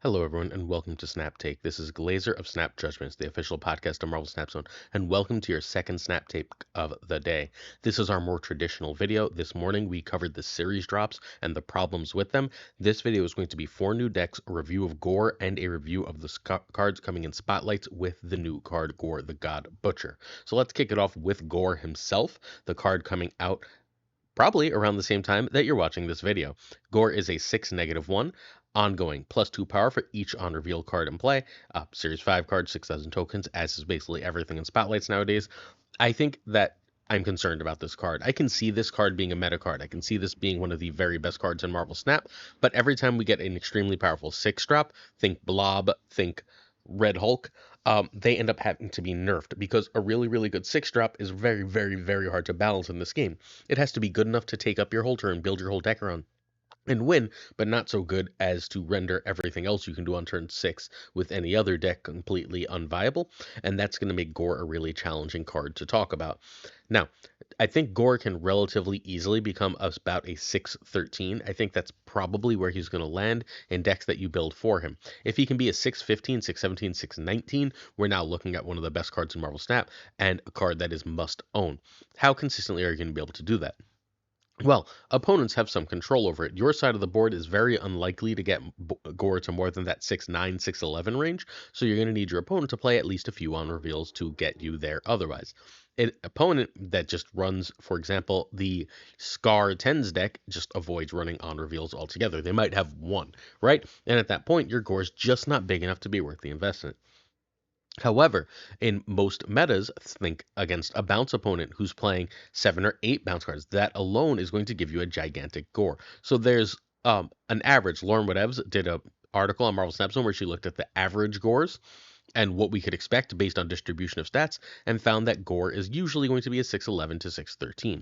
Hello, everyone, and welcome to Snap Take. This is Glazer of Snap Judgments, the official podcast of Marvel Snap Zone, and welcome to your second Snap Take of the day. This is our more traditional video. This morning, we covered the series drops and the problems with them. This video is going to be 4 new decks, a review of Gorr, and a review of the cards coming in spotlights with the new card, Gorr the God Butcher. So let's kick it off with Gorr himself, the card coming out probably around the same time that you're watching this video. Gorr is a 6-1, ongoing, +2 power for each on reveal card in play. Series 5 card, 6,000 tokens, as is basically everything in Spotlights nowadays. I think that I'm concerned about this card. I can see this card being a meta card. I can see this being one of the very best cards in Marvel Snap, but every time we get an extremely powerful 6-drop, think Blob, think Red Hulk, they end up having to be nerfed because a really, really good 6-drop is very, very, very hard to balance in this game. It has to be good enough to take up your whole turn, build your whole deck around, and win, but not so good as to render everything else you can do on turn 6 with any other deck completely unviable, and that's going to make Gorr a really challenging card to talk about. Now, I think Gorr can relatively easily become about a 6-13. I think that's probably where he's going to land in decks that you build for him. If he can be a 6-15, 6-17, 6-19, we're now looking at one of the best cards in Marvel Snap, and a card that is must own. How consistently are you going to be able to do that? Well, opponents have some control over it. Your side of the board is very unlikely to get Gorr to more than that 6-9, 6-11 range, so you're going to need your opponent to play at least a few on reveals to get you there otherwise. An opponent that just runs, for example, the Scar 10s deck just avoids running on reveals altogether. They might have one, right? And at that point, your Gorr's just not big enough to be worth the investment. However, in most metas, think against a bounce opponent who's playing 7 or 8 bounce cards. That alone is going to give you a gigantic Gorr. So there's an average. Lauren Whatevs did an article on Marvel Snap Zone where she looked at the average Gorrs and what we could expect based on distribution of stats, and found that Gorr is usually going to be a 6-11 to 6-13.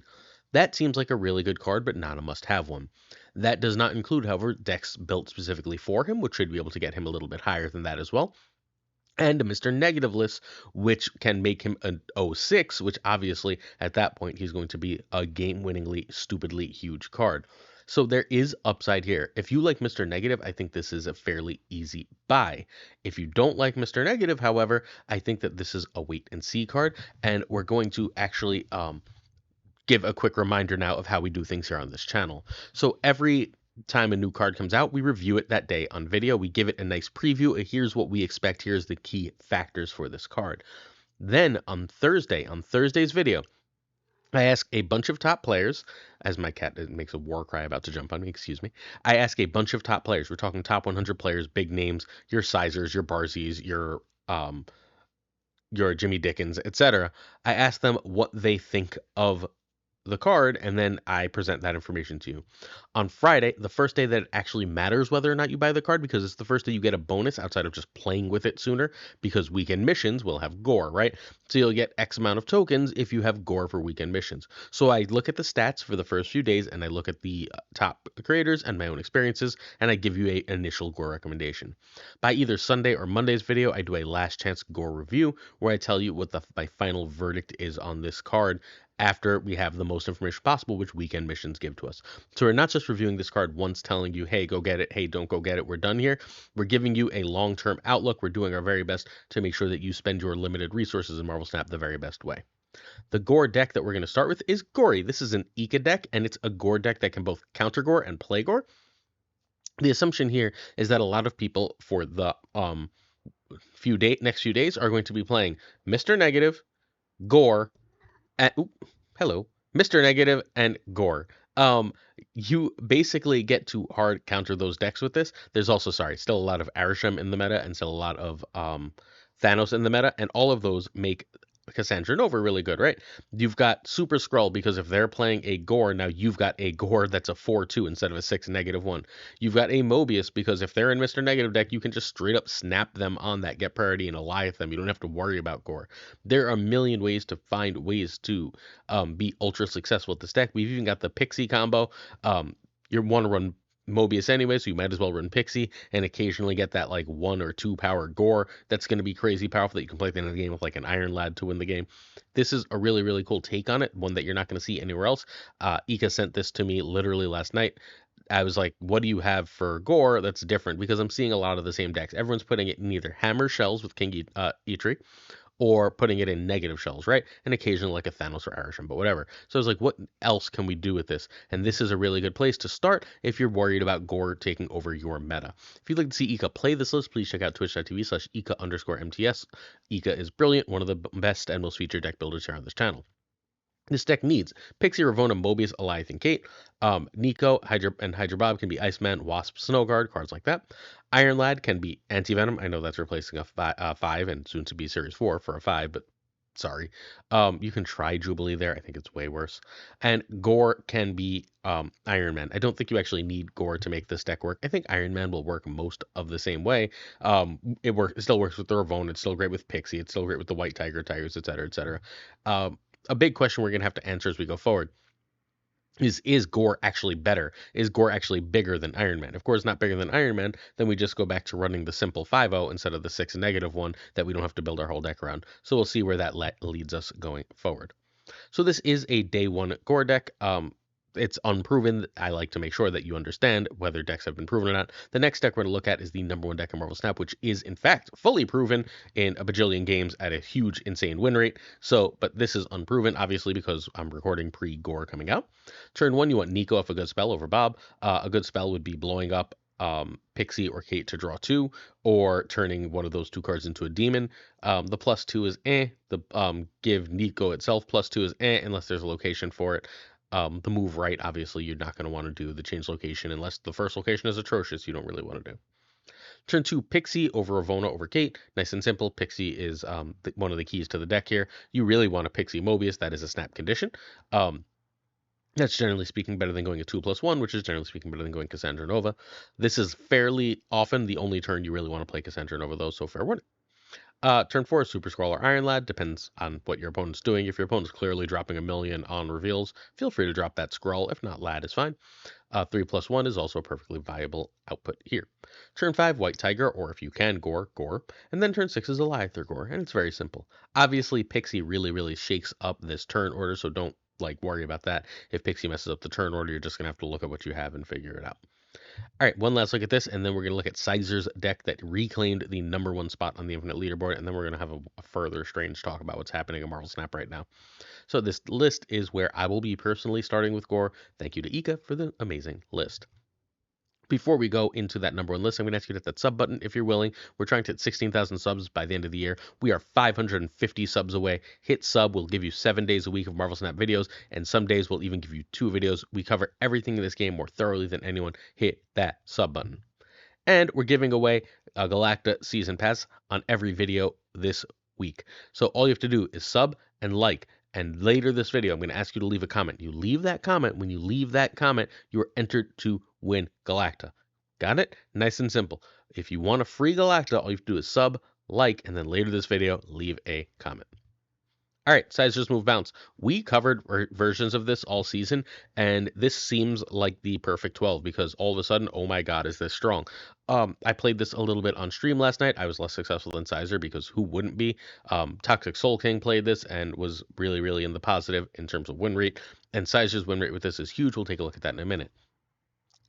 That seems like a really good card, but not a must-have one. That does not include, however, decks built specifically for him, which should be able to get him a little bit higher than that as well, and Mr. Negativeless, which can make him an 06, which obviously at that point he's going to be a game-winningly, stupidly huge card. So there is upside here. If you like Mr. Negative, I think this is a fairly easy buy. If you don't like Mr. Negative, however, I think that this is a wait and see card, and we're going to actually give a quick reminder now of how we do things here on this channel. So every time a new card comes out, we review it that day on video. We give it a nice preview. Here's what we expect. Here's the key factors for this card. Then on Thursday's video, I ask a bunch of top players, as my cat makes a war cry about to jump on me, excuse me. I ask a bunch of top players. We're talking top 100 players, big names, your Sizers, your Barzies, your Jimmy Dickens, etc. I ask them what they think of the card, and then I present that information to you. On Friday, the first day that it actually matters whether or not you buy the card, because it's the first day you get a bonus outside of just playing with it sooner, because weekend missions will have Gorr, right? So you'll get X amount of tokens if you have Gorr for weekend missions. So I look at the stats for the first few days, and I look at the top creators and my own experiences, and I give you an initial Gorr recommendation. By either Sunday or Monday's video, I do a last chance Gorr review, where I tell you what my final verdict is on this card, after we have the most information possible, which weekend missions give to us. So we're not just reviewing this card once, telling you, hey, go get it, hey, don't go get it, we're done here. We're giving you a long-term outlook. We're doing our very best to make sure that you spend your limited resources in Marvel Snap the very best way. The Gorr deck that we're going to start with is Gorry. This is an Ika deck, and it's a Gorr deck that can both counter Gorr and play Gorr. The assumption here is that a lot of people for the next few days are going to be playing Mr. Negative, Gorr, hello, Mr. Negative, and Gorr. You basically get to hard counter those decks with this. There's also, still a lot of arishem in the meta, and still a lot of Thanos in the meta, and all of those make Cassandra Nova really good, right? You've got Super Skrull, because if they're playing a Gorr, now you've got a Gorr that's a 4-2 instead of a 6-1. You've got a Mobius, because if they're in Mr. Negative deck, you can just straight up snap them on that, get priority, and Eliath them. You don't have to worry about Gorr. There are a million ways to find ways to be ultra successful with this deck. We've even got the Pixie combo. You want to run Mobius anyway, so you might as well run Pixie and occasionally get that like 1 or 2 power Gorr that's going to be crazy powerful that you can play at the end of the game with like an Iron Lad to win the game. This is a really, really cool take on it, one that you're not going to see anywhere else. Ika sent this to me literally last night. I was like, what do you have for Gorr that's different? Because I'm seeing a lot of the same decks. Everyone's putting it in either hammer shells with King Eitri, or putting it in negative shells, right? And occasionally like a Thanos or arishem, but whatever. So I was like, what else can we do with this? And this is a really good place to start if you're worried about Gorr taking over your meta. If you'd like to see Ika play this list, please check out twitch.tv/Ika_MTS. Ika is brilliant, one of the best and most featured deck builders here on this channel. This deck needs Pixie, Ravonna, Mobius, Eliath, and Kate. Nico, Hydra, and Hydra Bob can be Iceman, Wasp, Snowguard, cards like that. Iron Lad can be Anti-Venom. I know that's replacing a 5 and soon to be Series 4 for a 5, but sorry. You can try Jubilee there. I think it's way worse. And Gorr can be Iron Man. I don't think you actually need Gorr to make this deck work. I think Iron Man will work most of the same way. It still works with the Ravonna. It's still great with Pixie. It's still great with the White Tiger, Tigers, etc., etc. A big question we're going to have to answer as we go forward is Gorr actually better? Is Gorr actually bigger than Iron Man? If Gorr is not bigger than Iron Man, then we just go back to running the simple 5-0 instead of the 6 negative one that we don't have to build our whole deck around. So we'll see where that leads us going forward. So this is a day 1 Gorr deck. It's unproven. I like to make sure that you understand whether decks have been proven or not. The next deck we're going to look at is the #1 deck in Marvel Snap, which is in fact fully proven in a bajillion games at a huge, insane win rate. So, but this is unproven, obviously, because I'm recording pre-Gorr coming out. Turn 1, you want Nico off a good spell over Bob. A good spell would be blowing up Pixie or Kate to draw 2, or turning one of those 2 cards into a demon. The +2 is The give Nico itself +2 is unless there's a location for it. The move right, obviously, you're not going to want to do the change location unless the first location is atrocious. You don't really want to do. Turn 2, Pixie over Ravonna over Kate. Nice and simple. Pixie is one of the keys to the deck here. You really want a Pixie Mobius. That is a snap condition. That's generally speaking better than going a 2+1, which is generally speaking better than going Cassandra Nova. This is fairly often the only turn you really want to play Cassandra Nova, though, so fair warning. Turn 4, Super Scroll or Iron Lad. Depends on what your opponent's doing. If your opponent's clearly dropping a million on reveals, feel free to drop that Scroll. If not, Lad is fine. 3+1 is also a perfectly viable output here. Turn 5, White Tiger, or if you can, Gorr. And then turn 6 is Eliath or Gorr, and it's very simple. Obviously, Pixie really shakes up this turn order, so don't worry about that. If Pixie messes up the turn order, you're just going to have to look at what you have and figure it out. All right, one last look at this, and then we're going to look at Sizer's deck that reclaimed the #1 spot on the Infinite Leaderboard, and then we're going to have a further strange talk about what's happening in Marvel Snap right now. So this list is where I will be personally starting with Gorr. Thank you to Ika for the amazing list. Before we go into that #1 list, I'm going to ask you to hit that sub button if you're willing. We're trying to hit 16,000 subs by the end of the year. We are 550 subs away. Hit sub. We'll give you 7 days a week of Marvel Snap videos, and some days we'll even give you 2 videos. We cover everything in this game more thoroughly than anyone. Hit that sub button. And we're giving away a Galacta Season Pass on every video this week. So all you have to do is sub and like. And later this video, I'm going to ask you to leave a comment. You leave that comment. When you leave that comment, you are entered to win Galacta. Got it? Nice and simple. If you want a free Galacta, all you have to do is sub, like, and then later this video, leave a comment. All right, Sizer's Move Bounce. We covered versions of this all season, and this seems like the perfect 12 because all of a sudden, oh my god, is this strong. I played this a little bit on stream last night. I was less successful than Sizer because who wouldn't be? Toxic Soul King played this and was really in the positive in terms of win rate, and Sizer's win rate with this is huge. We'll take a look at that in a minute.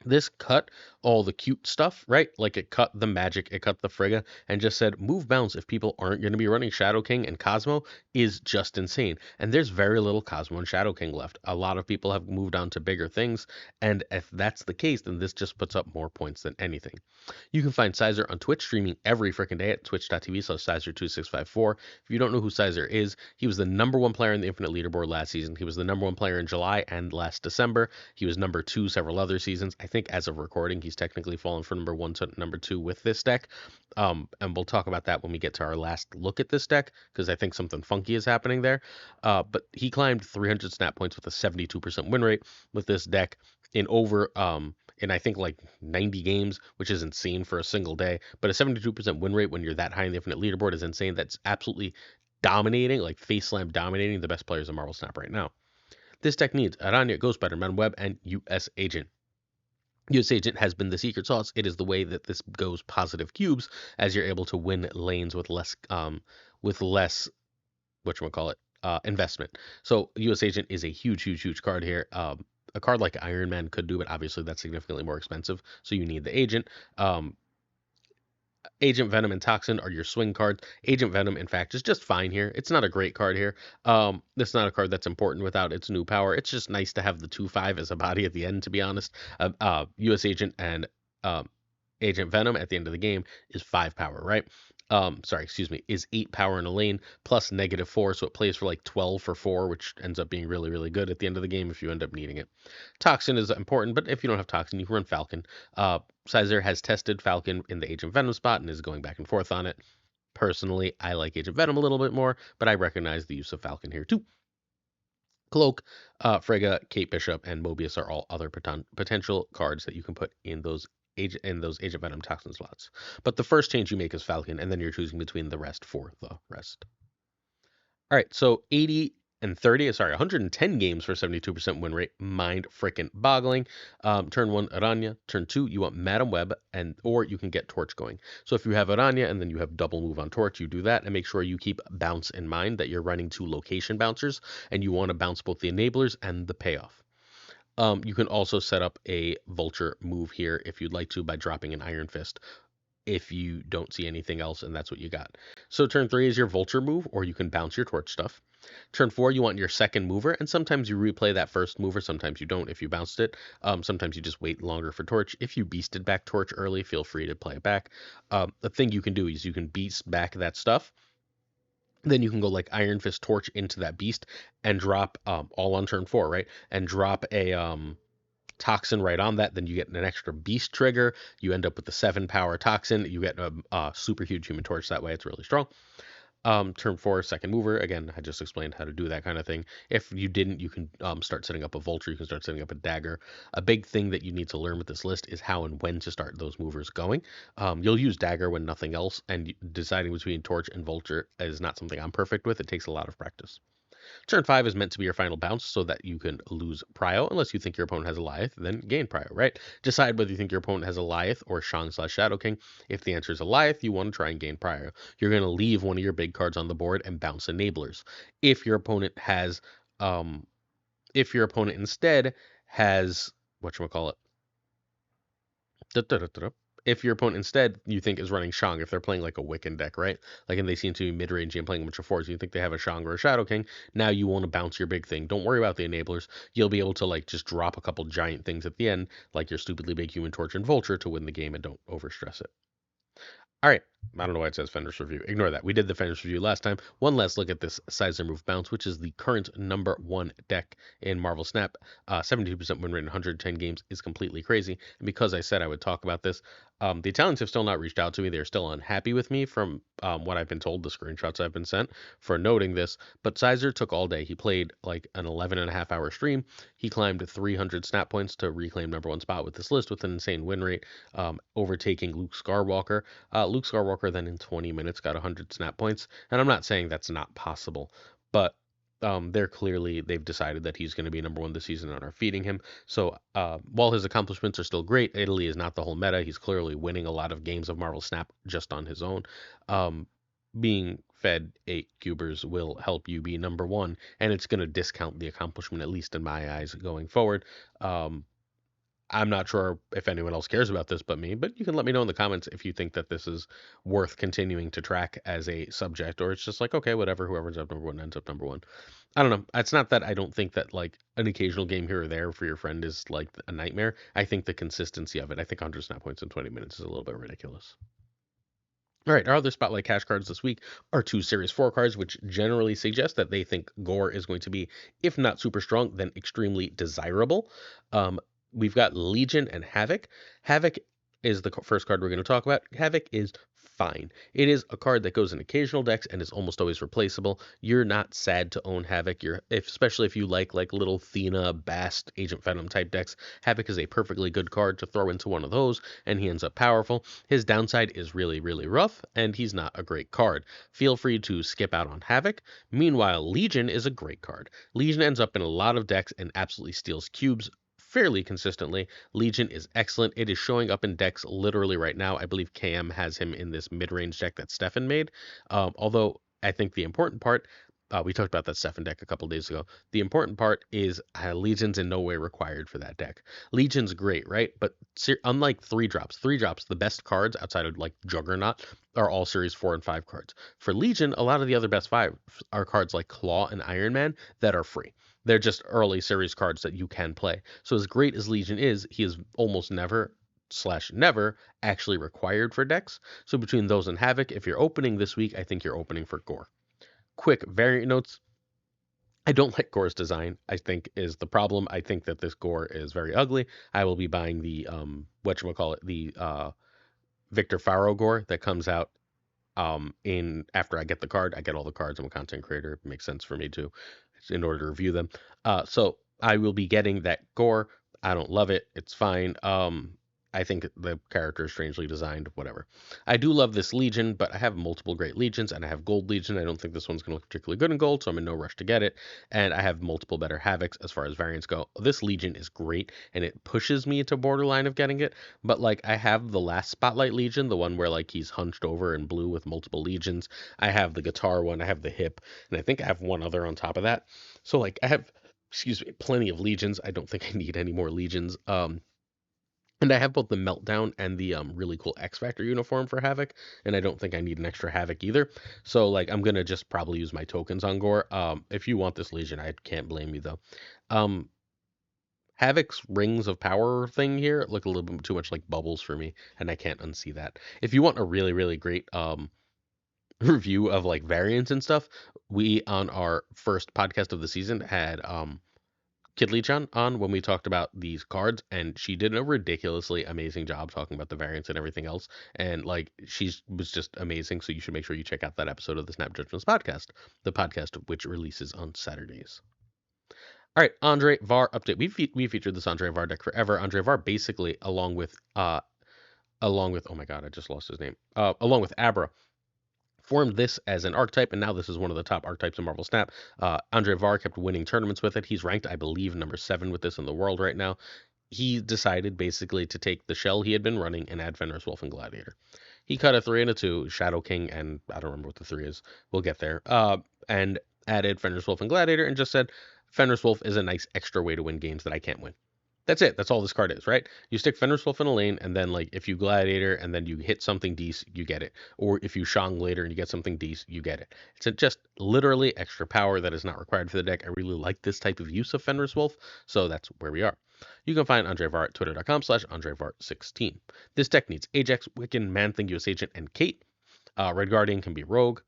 This cut all the cute stuff, right? Like it cut the magic, it cut the Frigga, and just said move bounce if people aren't going to be running Shadow King and Cosmo is just insane. And there's very little Cosmo and Shadow King left. A lot of people have moved on to bigger things, and if that's the case, then this just puts up more points than anything. You can find Sizer on Twitch streaming every freaking day at twitch.tv/Sizer2654. If you don't know who Sizer is, he was the #1 player in the Infinite Leaderboard last season. He was the #1 player in July and last December. He was #2 several other seasons. I think as of recording, he's technically fallen from #1 to #2 with this deck. And we'll talk about that when we get to our last look at this deck, because I think something funky is happening there. But he climbed 300 snap points with a 72% win rate with this deck in I think like 90 games, which is insane for a single day. But a 72% win rate when you're that high in the Infinite Leaderboard is insane. That's absolutely dominating, like face slam dominating the best players in Marvel Snap right now. This deck needs Aranya, Ghostbiter, Man Web, and US Agent. US Agent has been the secret sauce. It is the way that this goes positive cubes, as you're able to win lanes with less investment. So US Agent is a huge card here. a card like Iron Man could do, but obviously that's significantly more expensive, so you need the agent. Agent Venom and Toxin are your swing cards. Agent Venom, in fact, is just fine here. It's not a great card here. It's not a card that's important without its new power. It's just nice to have the 2/5 as a body at the end, to be honest. U.S. Agent and Agent Venom at the end of the game is 5 power, right? Sorry, excuse me, is 8 power in a lane plus -4, so it plays for like 12 for 4, which ends up being really, really good at the end of the game if you end up needing it. Toxin is important, but if you don't have Toxin, you can run Falcon. Sizer has tested Falcon in the Agent Venom spot and is going back and forth on it. Personally, I like Agent Venom a little bit more, but I recognize the use of Falcon here too. Cloak, Frigga, Kate Bishop, and Mobius are all other potential cards that you can put in those Agent Venom Toxin slots. But the first change you make is Falcon, and then you're choosing between the rest for the rest. All right, so 80 and 30, sorry, 110 games for 72% win rate. Mind frickin' boggling. Turn 1, Aranya. Turn 2, you want Madam Web, or you can get Torch going. So if you have Aranya and then you have double move on Torch, you do that, and make sure you keep bounce in mind, that you're running 2 location bouncers, and you want to bounce both the enablers and the payoff. You can also set up a Vulture move here if you'd like to by dropping an Iron Fist if you don't see anything else, and that's what you got. So turn 3 is your Vulture move, or you can bounce your Torch stuff. Turn 4, you want your second mover, and sometimes you replay that first mover, sometimes you don't if you bounced it. Sometimes you just wait longer for Torch. If you beasted back Torch early, feel free to play it back. The thing you can do is you can beast back that stuff. Then you can go like Iron Fist Torch into that beast and drop all on turn 4, right? And drop a Toxin right on that. Then you get an extra beast trigger. You end up with the 7 power Toxin. You get a super huge Human Torch that way. It's really strong. Turn 4, second mover. Again, I just explained how to do that kind of thing. If you didn't, you can start setting up a Vulture. You can start setting up a Dagger. A big thing that you need to learn with this list is how and when to start those movers going. You'll use Dagger when nothing else, and deciding between Torch and Vulture is not something I'm perfect with. It takes a lot of practice. Turn 5 is meant to be your final bounce so that you can lose Prio. Unless you think your opponent has Goliath, then gain Prio, right? Decide whether you think your opponent has Goliath or Shang/Shadow King. If the answer is Goliath, you want to try and gain Prio. You're going to leave one of your big cards on the board and bounce enablers. If your opponent instead has, whatchamacallit, if your opponent instead you think is running Shang, if they're playing like a Wiccan deck, right? Like, and they seem to be mid-range and playing a bunch of 4s, you think they have a Shang or a Shadow King, now you want to bounce your big thing. Don't worry about the enablers. You'll be able to like just drop a couple giant things at the end, like your stupidly big Human Torch and Vulture, to win the game, and don't overstress it. All right, I don't know why it says Fenris Review. Ignore that. We did the Fenris Review last time. One last look at this Sizer Move Bounce, which is the current #1 deck in Marvel Snap. 72% win rate in 110 games is completely crazy. And because I said I would talk about this, the Italians have still not reached out to me. They're still unhappy with me from what I've been told, the screenshots I've been sent, for noting this. But Sizer took all day. He played like an 11.5-hour stream. He climbed 300 snap points to reclaim #1 spot with this list with an insane win rate, overtaking Luke Skywalker. Luke Skywalker then in 20 minutes got 100 snap points, and I'm not saying that's not possible, but they've decided that he's going to be #1 this season and are feeding him. So while his accomplishments are still great, Italy is not the whole meta. He's clearly winning a lot of games of Marvel Snap just on his own. Being fed 8 cubers will help you be #1, and it's going to discount the accomplishment, at least in my eyes, going forward. I'm not sure if anyone else cares about this but me, but you can let me know in the comments if you think that this is worth continuing to track as a subject, or it's just like, okay, whatever, whoever's up #1 ends up #1. I don't know. It's not that I don't think that like an occasional game here or there for your friend is like a nightmare. I think the consistency of it, I think 100 snap points in 20 minutes is a little bit ridiculous. All right, our other Spotlight Cash cards this week are 2 Series 4 cards, which generally suggest that they think Gorr is going to be, if not super strong, then extremely desirable. We've got Legion and Havoc. Havoc is the first card we're going to talk about. Havoc is fine. It is a card that goes in occasional decks and is almost always replaceable. You're not sad to own Havoc. Especially if you like little Thena, Bast, Agent Venom type decks. Havoc is a perfectly good card to throw into one of those, and he ends up powerful. His downside is really, really rough, and he's not a great card. Feel free to skip out on Havoc. Meanwhile, Legion is a great card. Legion ends up in a lot of decks and absolutely steals cubes fairly consistently. Legion is excellent. It is showing up in decks literally right now. I believe KM has him in this mid-range deck that Stefan made. Although I think the important part, We talked about that Stefan deck a couple days ago. The important part is Legion's in no way required for that deck. Legion's great, right? But unlike 3 drops, the best cards outside of like Juggernaut are all Series 4 and 5 cards. For Legion, a lot of the other best 5 are cards like Claw and Iron Man that are free. They're just early series cards that you can play. So as great as Legion is, he is almost never actually required for decks. So between those and Havoc, if you're opening this week, I think you're opening for Gorr. Quick variant notes. I don't like Gorr's design, I think is the problem. I think that this Gorr is very ugly. I will be buying the the Victor Faro Gorr that comes out in after I get the card. I get all the cards. I'm a content creator. It makes sense for me to in order to review them. So I will be getting that Gorr. I don't love it. It's fine. I think the character is strangely designed, whatever. I do love this Legion, but I have multiple great Legions, and I have Gold Legion. I don't think this one's going to look particularly good in Gold, so I'm in no rush to get it. And I have multiple better Havocs as far as variants go. This Legion is great, and it pushes me to borderline of getting it, but like I have the last Spotlight Legion, the one where like he's hunched over in blue with multiple Legions. I have the guitar one, I have the hip, and I think I have one other on top of that. So like I have, excuse me, plenty of Legions. I don't think I need any more Legions. And I have both the Meltdown and the really cool X Factor uniform for Havoc, and I don't think I need an extra Havoc either. So like I'm gonna just probably use my tokens on Gorr. If you want this Legion, I can't blame you though. Um, Havoc's Rings of Power thing here look a little bit too much like bubbles for me, and I can't unsee that. If you want a really great review of like variants and stuff, we on our first podcast of the season had Kid Leech on when we talked about these cards, and she did a ridiculously amazing job talking about the variants and everything else. And like she was just amazing. So you should make sure you check out that episode of the Snap Judgments podcast, the podcast which releases on Saturdays. All right, AndreVar update. We featured this AndreVar deck forever. AndreVar basically along with oh my god, I just lost his name. Along with Abra formed this as an archetype, and now this is one of the top archetypes in Marvel Snap. AndreVar kept winning tournaments with it. He's ranked, I believe, number 7 with this in the world right now. He decided basically to take the shell he had been running and add Fenris Wolf and Gladiator. He cut a 3 and a 2, Shadow King, and I don't remember what the 3 is. We'll get there. And added Fenris Wolf and Gladiator and just said, Fenris Wolf is a nice extra way to win games that I can't win. That's it. That's all this card is, right? You stick Fenris Wolf in a lane, and then like if you Gladiator and then you hit something decent, you get it. Or if you Shang later and you get something decent, you get it. It's just literally extra power that is not required for the deck. I really like this type of use of Fenris Wolf, so that's where we are. You can find AndreVar at twitter.com/AndreVar16. This deck needs Ajax, Wiccan, Man-Thing, US Agent, and Kate. Red Guardian can be Rogue.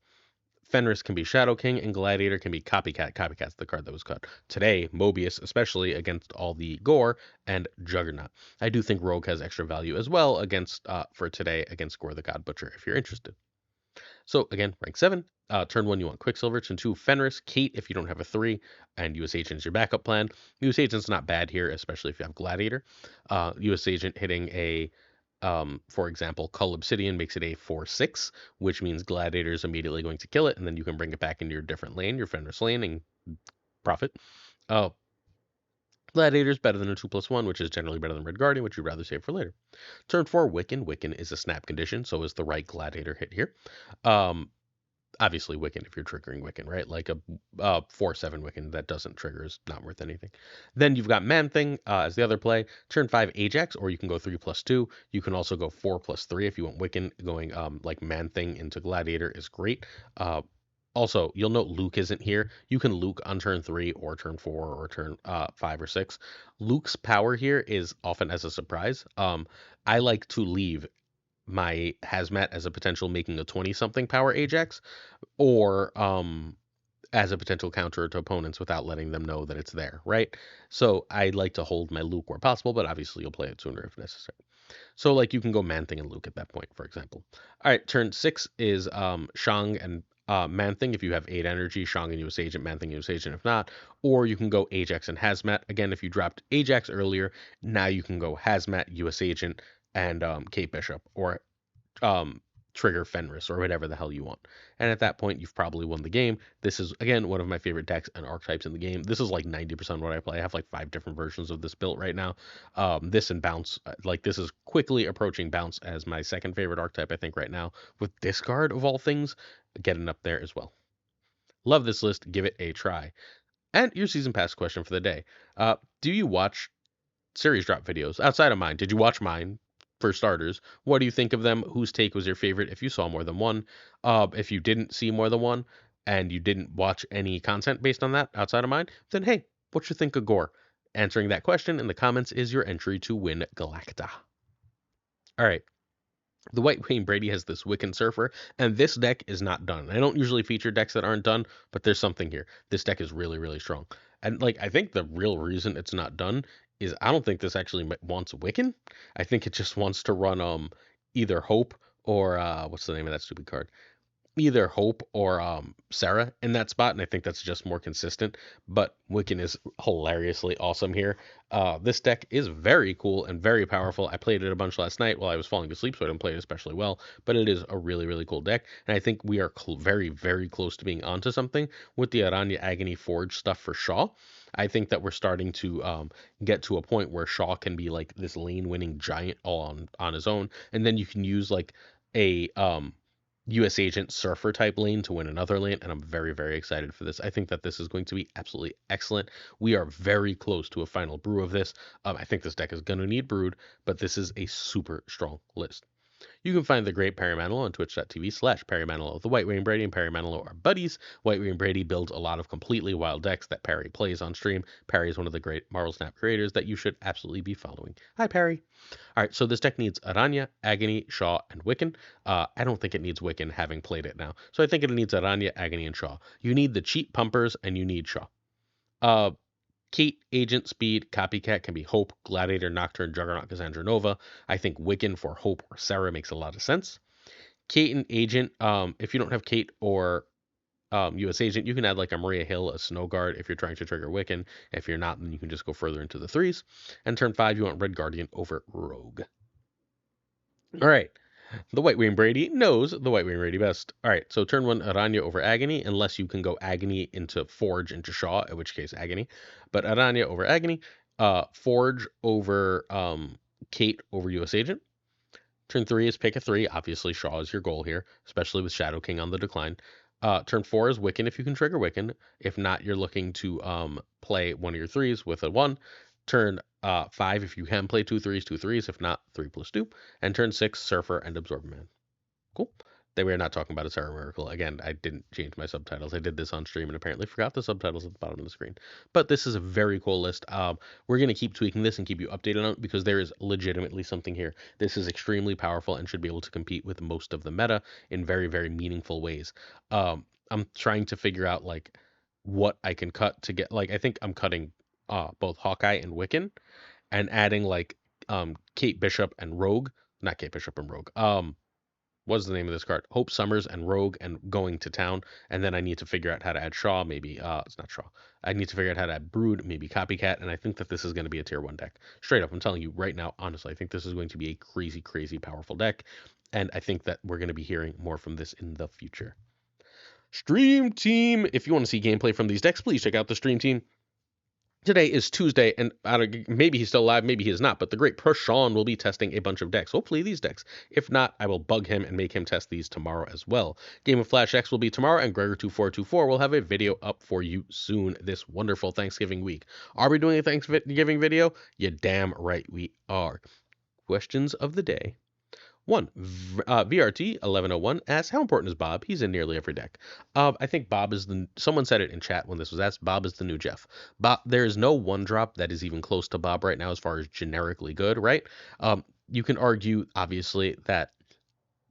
Fenris can be Shadow King, and Gladiator can be Copycat. Copycat's the card that was cut. Today, Mobius, especially against all the Gorr, and Juggernaut. I do think Rogue has extra value as well against for today against Gorr the God Butcher, if you're interested. So again, rank 7. Turn 1, you want Quicksilver. Turn 2, Fenris. Kate, if you don't have a 3. And US Agent is your backup plan. US Agent's not bad here, especially if you have Gladiator. US Agent hitting a for example, Cull Obsidian makes it a 4/6, which means Gladiator is immediately going to kill it, and then you can bring it back into your different lane, your Fenris lane, and profit. Gladiator is better than a 2/1, which is generally better than Red Guardian, which you'd rather save for later. Turn 4, Wiccan. Wiccan is a snap condition, so is the right Gladiator hit here. Obviously Wiccan if you're triggering Wiccan, right? Like a 4/7 Wiccan that doesn't trigger is not worth anything. Then you've got Man-Thing as the other play. Turn 5 Ajax, or you can go 3/2. You can also go 4/3 if you want Wiccan. Going like Man-Thing into Gladiator is great. Also, you'll note Luke isn't here. You can Luke on turn 3 or turn 4 or turn 5 or 6. Luke's power here is often as a surprise. I like to leave my Hazmat as a potential making a 20-something power Ajax, or as a potential counter to opponents without letting them know that it's there, right? So I like to hold my Luke where possible, but obviously you'll play it sooner if necessary. So like you can go Man-Thing and Luke at that point, for example. All right, turn 6 is Shang and Man-Thing if you have 8 energy, Shang and US Agent, Man-Thing, US Agent if not, or you can go Ajax and Hazmat. Again, if you dropped Ajax earlier, now you can go Hazmat, US Agent, and Kate Bishop, or trigger Fenris, or whatever the hell you want. And at that point, you've probably won the game. This is, again, one of my favorite decks and archetypes in the game. This is like 90% what I play. I have like 5 different versions of this built right now. This and Bounce, like this is quickly approaching Bounce as my second favorite archetype, I think, right now, with Discard, of all things, getting up there as well. Love this list. Give it a try. And your season pass question for the day. Do you watch series drop videos outside of mine? Did you watch mine? For starters, what do you think of them? Whose take was your favorite if you saw more than one? If you didn't see more than one and you didn't watch any content based on that outside of mine, then hey, what you think of Gorr? Answering that question in the comments is your entry to win Galacta. All right. The White Wayne Brady has this Wiccan Surfer, and this deck is not done. I don't usually feature decks that aren't done, but there's something here. This deck is really, really strong. And like, I think the real reason it's not done is I don't think this actually wants Wiccan. I think it just wants to run either Hope or what's the name of that stupid card? Either Hope or Sarah in that spot, and I think that's just more consistent. But Wiccan is hilariously awesome here. This deck is very cool and very powerful. I played it a bunch last night while I was falling asleep, so I didn't play it especially well. But it is a really, really cool deck, and I think we are very, very close to being onto something with the Aranya Agony Forge stuff for Shaw. I think that we're starting to get to a point where Shaw can be like this lane-winning giant all on his own, and then you can use like a US Agent Surfer type lane to win another lane, and I'm very, very excited for this. I think that this is going to be absolutely excellent. We are very close to a final brew of this. I think this deck is going to need brewed, but this is a super strong list. You can find the great Perry Manilow on twitch.tv/Perry Manilow. The White Wayne Brady and Perry Manilow are buddies. White Wayne Brady builds a lot of completely wild decks that Perry plays on stream. Perry is one of the great Marvel Snap creators that you should absolutely be following. Hi, Perry. All right, so this deck needs Aranya, Agony, Shaw, and Wiccan. I don't think it needs Wiccan, having played it now. So I think it needs Aranya, Agony, and Shaw. You need the cheap pumpers, and you need Shaw. Kate, Agent, Speed, Copycat can be Hope, Gladiator, Nocturne, Juggernaut, Cassandra Nova. I think Wiccan for Hope or Sarah makes a lot of sense. Kate and Agent, if you don't have Kate or US Agent, you can add like a Maria Hill, a Snow Guard if you're trying to trigger Wiccan. If you're not, then you can just go further into the threes. And turn 5, you want Red Guardian over Rogue. All right. The White Wayne Brady knows the White Wayne Brady best. All right, so turn 1, Aranya over Agony, unless you can go Agony into Forge into Shaw, in which case Agony. But Aranya over Agony, Forge over Kate over US Agent. Turn 3 is pick a 3. Obviously, Shaw is your goal here, especially with Shadow King on the decline. Turn 4 is Wiccan if you can trigger Wiccan. If not, you're looking to play one of your 3s with a 1. Turn 5 if you can play 2 3s. If not, 3+2. And turn 6, Surfer and Absorb Man. Cool. They were not talking about a Sarah Miracle. Again, I didn't change my subtitles. I did this on stream and apparently forgot the subtitles at the bottom of the screen. But this is a very cool list. We're going to keep tweaking this and keep you updated on it because there is legitimately something here. This is extremely powerful and should be able to compete with most of the meta in very, very meaningful ways. I'm trying to figure out like what I can cut to get, like, I think I'm cutting both Hawkeye and Wiccan and adding like Kate Bishop and Rogue. Not Kate Bishop and Rogue. What's the name of this card? Hope Summers and Rogue and going to town. And then I need to figure out how to add Shaw, maybe. It's not Shaw. I need to figure out how to add Brood, maybe Copycat. And I think that this is going to be a tier 1 deck. Straight up, I'm telling you right now, honestly, I think this is going to be a crazy, crazy powerful deck. And I think that we're going to be hearing more from this in the future. Stream Team. If you want to see gameplay from these decks, please check out the Stream Team. Today is Tuesday, and maybe he's still alive, maybe he is not, but the great Prashaun will be testing a bunch of decks. Hopefully these decks. If not, I will bug him and make him test these tomorrow as well. GamingwithFlashX will be tomorrow, and Gregor2424 will have a video up for you soon this wonderful Thanksgiving week. Are we doing a Thanksgiving video? You damn right we are. Questions of the day. 1. VRT 1101 asks, how important is Bob? He's in nearly every deck. I think Bob is someone said it in chat when this was asked, Bob is the new Jeff. Bob, there is no one drop that is even close to Bob right now as far as generically good, right? You can argue, obviously, that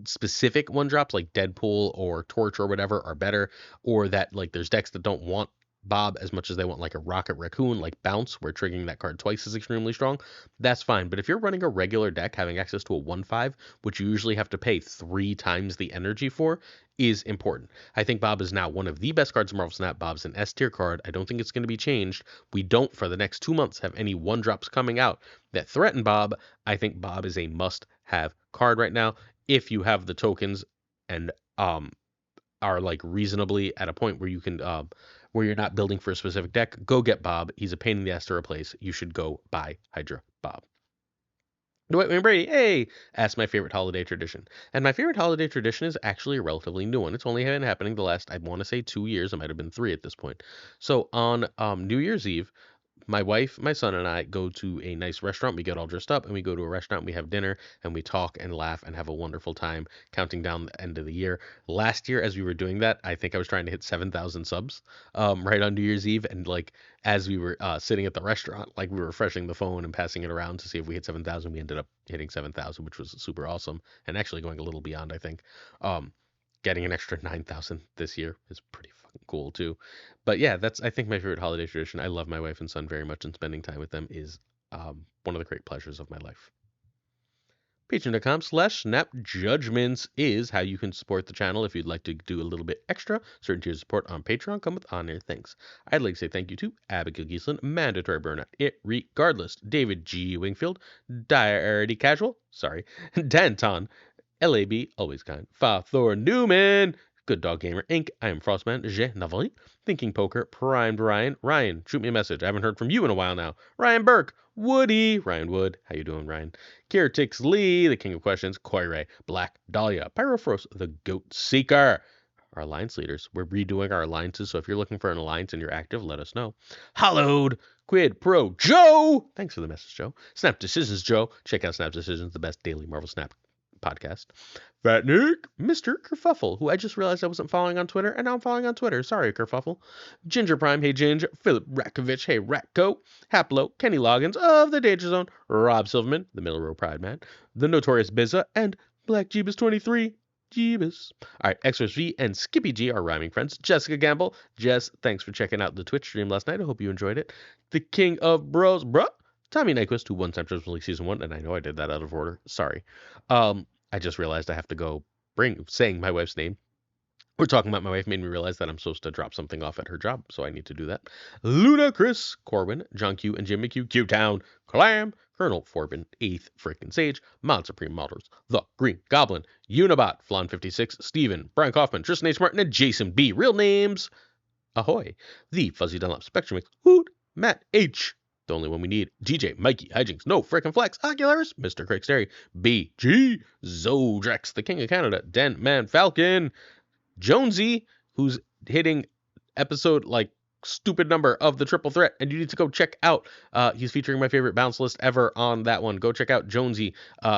specific one drops like Deadpool or Torch or whatever are better, or that like there's decks that don't want Bob as much as they want like a Rocket Raccoon, like Bounce, where triggering that card twice is extremely strong. That's fine. But if you're running a regular deck, having access to a 1/5, which you usually have to pay 3 times the energy for, is important. I think Bob is now one of the best cards in Marvel Snap. Bob's an S tier card. I don't think it's going to be changed. We don't, for the next 2 months, have any 1-drops coming out that threaten Bob. I think Bob is a must-have card right now. If you have the tokens and are like reasonably at a point where you can where you're not building for a specific deck, go get Bob. He's a pain in the ass to replace. You should go buy Hydra Bob. Dwight Wayne Brady, hey, asked my favorite holiday tradition. And my favorite holiday tradition is actually a relatively new one. It's only been happening the last, I want to say 2 years. It might have been three at this point. So on New Year's Eve, my wife, my son, and I go to a nice restaurant. We get all dressed up and we go to a restaurant. We have dinner and we talk and laugh and have a wonderful time counting down the end of the year. Last year, as we were doing that, I think I was trying to hit 7,000 subs right on New Year's Eve. And like as we were sitting at the restaurant, like we were refreshing the phone and passing it around to see if we hit 7,000. We ended up hitting 7,000, which was super awesome and actually going a little beyond, I think. Um, Getting an extra 9,000 this year is pretty fucking cool too. But yeah, that's I think my favorite holiday tradition. I love my wife and son very much, and spending time with them is one of the great pleasures of my life. Patreon.com/snapjudgments is how you can support the channel if you'd like to do a little bit extra. Certain tiers of support on Patreon come with on-air things. I'd like to say thank you to Abigail Giesland, Mandatory Burnout, It Regardless, David G. Wingfield, Diarity Casual, sorry, Danton, LAB, always kind, FaThorNewman, Good Dog Gamer Inc. I am Frostman, Je Navali, Thinking Poker, Primed Ryan. Ryan, shoot me a message. I haven't heard from you in a while now. Ryan Burke, Woody, Ryan Wood. How you doing, Ryan? Kiertix Lee, the King of Questions, Koire, Black Dahlia, Pyrofros, the Goat Seeker. Our alliance leaders. We're redoing our alliances, so if you're looking for an alliance and you're active, let us know. Hollowed, Quid Pro Joe. Thanks for the message, Joe. Snap Decisions, Joe. Check out Snap Decisions, the best daily Marvel Snap podcast. Fat Nick, Mr. Kerfuffle, who I just realized I wasn't following on Twitter, and now I'm following on Twitter. Sorry, Kerfuffle. Ginger Prime, hey Ginger. Philip Rakovich, hey Ratco. Haplo, Kenny Loggins of the Danger Zone. Rob Silverman, the Middle Row Pride Man. The Notorious Bizza, and Black Jeebus 23. Jeebus. All right, XRSV and Skippy G are rhyming friends. Jessica Gamble. Jess, thanks for checking out the Twitch stream last night. I hope you enjoyed it. The King of Bros, bruh. Tommy Nyquist, who won Time Travel League Season 1, and I know I did that out of order. Sorry. I just realized I have to go saying my wife's name. We're talking about my wife made me realize that I'm supposed to drop something off at her job, so I need to do that. Luna, Chris, Corwin, John Q, and Jim McHugh, Q-Town, Clam, Colonel Forbin, 8th Frickin' Sage, Mod Supreme Models, The Green Goblin, Unibot, Flan56, Steven, Brian Kaufman, Tristan H. Martin, and Jason B. Real names, ahoy. The Fuzzy Dunlop Spectrum Mix, Hoot, Matt H., the only one we need. DJ, Mikey, Hijinks, No Frickin' Flex, Oculars, Mr. Craig Sterry, BG, Zodrex, the King of Canada, Den Man Falcon, Jonesy, who's hitting episode like stupid number of the Triple Threat, and you need to go check out. He's featuring my favorite bounce list ever on that one. Go check out Jonesy,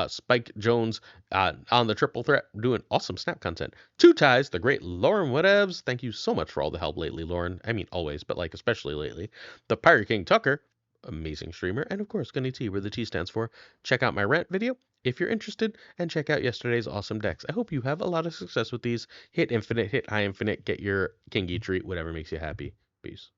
Spike Jones on the Triple Threat, doing awesome snap content. Two Ties, the great Lauren Whatevs. Thank you so much for all the help lately, Lauren. I mean, always, but like especially lately. The Pirate King Tuccrr, amazing streamer, and of course Gunny T, where the T stands for. Check out my rant video if you're interested, and check out yesterday's awesome decks. I hope you have a lot of success with these. Hit infinite, hit high infinite, get your kingy treat, whatever makes you happy. Peace.